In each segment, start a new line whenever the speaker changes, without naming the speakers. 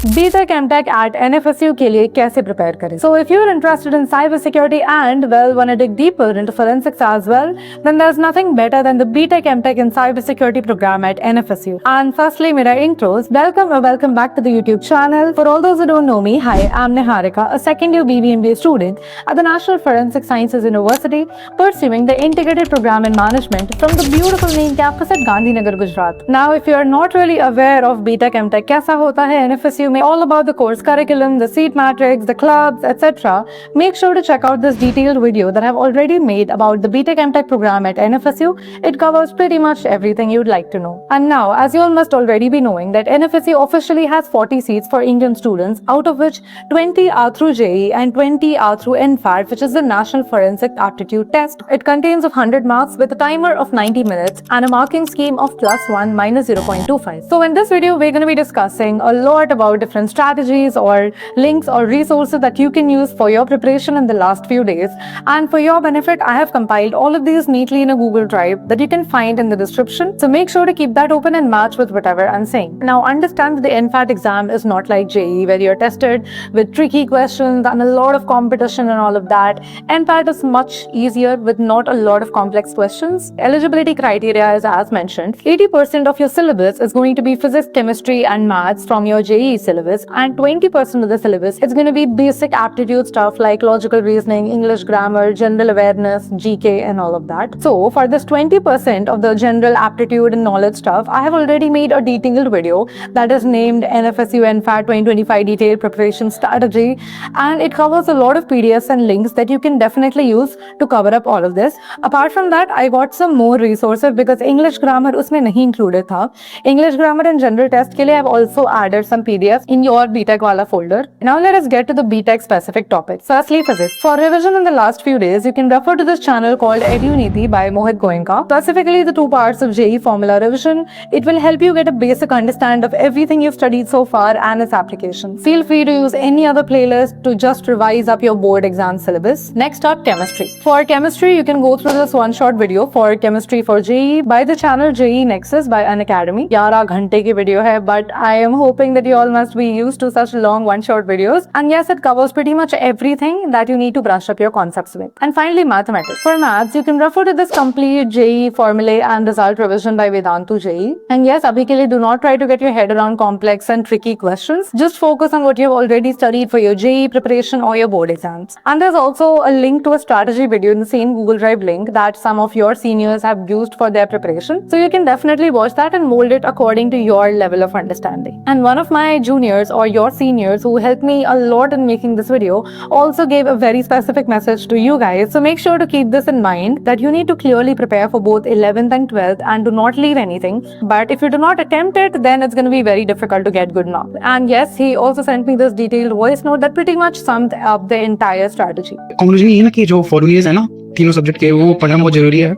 BTech MTech at NFSU के लिए कैसे prepare करें? So if you're interested in cybersecurity and want to dig deeper into forensics as well, then there's nothing better than the BTech MTech in cybersecurity program at NFSU. And firstly, मेरा intros. Welcome back to the YouTube channel. For all those who don't know me, hi, I'm Niharika, a second year BBMBA student at the National Forensic Sciences University, pursuing the integrated program in management from the beautiful main campus at Gandhinagar, Gujarat. Now, if you are not really aware of BTech MTech, कैसा होता है NFSU में, all about the course curriculum, the seat matrix, the clubs, etc., make sure to check out this detailed video that I've already made about the BTech MTech program at NFSU. It covers pretty much everything you'd like to know. And now, as you all must already be knowing, that NFSU officially has 40 seats for Indian students, out of which 20 are through JEE and 20 are through NFAT, which is the National Forensic Aptitude Test. It contains of 100 marks with a timer of 90 minutes and a marking scheme of +1 - 0.25. So in this video, we're going to be discussing a lot about different strategies or links or resources that you can use for your preparation in the last few days. And for your benefit, I have compiled all of these neatly in a Google Drive that you can find in the description. So make sure to keep that open and match with whatever I'm saying. Now understand that the NFAT exam is not like JEE where you're tested with tricky questions and a lot of competition and all of that. NFAT is much easier with not a lot of complex questions. Eligibility criteria is as mentioned. 80% of your syllabus is going to be physics, chemistry and maths from your JEE syllabus, and 20% of the syllabus is going to be basic aptitude stuff like logical reasoning, English grammar, general awareness, GK and all of that. So for this 20% of the general aptitude and knowledge stuff, I have already made a detailed video that is named NFSU NFAT 2025 Detailed Preparation Strategy, and it covers a lot of PDFs and links that you can definitely use to cover up all of this. Apart from that, I got some more resources because English grammar उसमें नहीं included था. English grammar and general test के लिए I've also added some PDFs in your BTech वाला folder. Now let us get to the BTech specific topics. Firstly, physics. For revision in the last few days, you can refer to this channel called EduNiti by Mohit Goenka. Specifically, the two parts of JEE formula revision. It will help you get a basic understanding of everything you've studied so far and its application. Feel free to use any other playlist to just revise up your board exam syllabus. Next up, chemistry. For chemistry, you can go through this one-shot video for chemistry for JEE by the channel JEE Nexus by Unacademy. 11 घंटे की video है, but I am hoping that you all must be used to such long one-shot videos. And yes, it covers pretty much everything that you need to brush up your concepts with. And finally, mathematics. For maths, you can refer to this complete JEE formulae and result revision by Vedantu JEE. And yes, abhi ke liye do not try to get your head around complex and tricky questions. Just focus on what you have already studied for your JEE preparation or your board exams. And there's also a link to a strategy video in the same Google Drive link that some of your seniors have used for their preparation. So you can definitely watch that and mold it according to your level of understanding. And one of my juniors or your seniors who helped me a lot in making this video also gave a very specific message to you guys. So make sure to keep this in mind that you need to clearly prepare for both 11th and 12th and do not leave anything. But if you do not attempt it, then it's going to be very difficult to get good marks. And yes, he also sent me this detailed voice note that pretty much summed up the entire strategy.
Conclusion ये है ना कि जो formulas है ना तीनों subject के वो पढ़ना बहुत जरूरी है.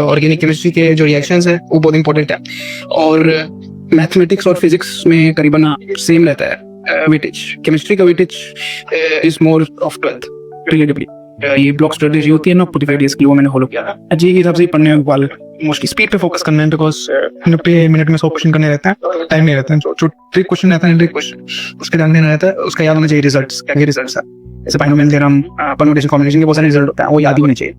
ऑर्गेनिक केमिस्ट्री के जो रिएक्शंस है वो बहुत इंपॉर्टेंट है, और मैथमेटिक्स और फिजिक्स में करीबन सेम रहता है वेटेज. केमिस्ट्री का weightage is more of 12th relatively. ये ब्लॉक स्ट्रेटजी होती है ना 45 डेज की, वो मैंने फॉलो किया था. जी के हिसाब से पढ़ने वाले मोस्टली स्पीड पे फोकस करना है, बिकॉज 90 मिनट में 100 क्वेश्चन करने रहता है, टाइम नहीं रहता है. जो ट्रिक क्वेश्चन रहता है, ट्रिक क्वेश्चन उसके जानने रहता है, उसका याद होना चाहिए रिजल्ट्स, क्या क्या रिजल्ट्स है. जैसे बाइनोमियल थ्योरम, परम्यूटेशन कॉम्बिनेशन के बहुत सारे रिजल्ट होता है, वो याद ही होने चाहिए.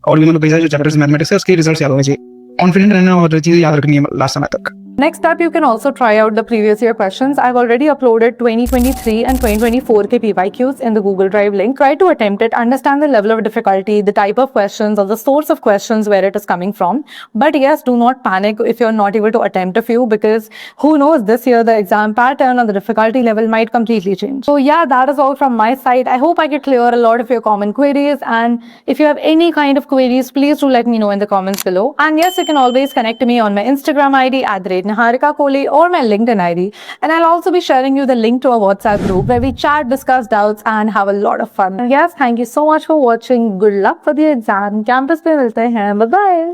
और भी मतलब कई सारे जो चैप्टर्स मैथमेटिक्स है उसके रिजल्ट्स याद होने चाहिए. कॉन्फिडेंट रहना और चीजें याद रखनी है लास्ट समय तक.
Next up, you can also try out the previous year questions. I've already uploaded 2023 and 2024 के PYQs in the Google Drive link. Try to attempt it, understand the level of difficulty, the type of questions or the source of questions where it is coming from. But yes, do not panic if you're not able to attempt a few, because who knows, this year the exam pattern or the difficulty level might completely change. So yeah, that is all from my side. I hope I could clear a lot of your common queries, and if you have any kind of queries, please do let me know in the comments below. And yes, you can always connect to me on my Instagram ID @Niharika Kohli or my LinkedIn ID, and I'll also be sharing you the link to our WhatsApp group where we chat, discuss doubts and have a lot of fun. And yes, thank you so much for watching. Good luck for the exam. Campus पे मिलते हैं. Bye bye.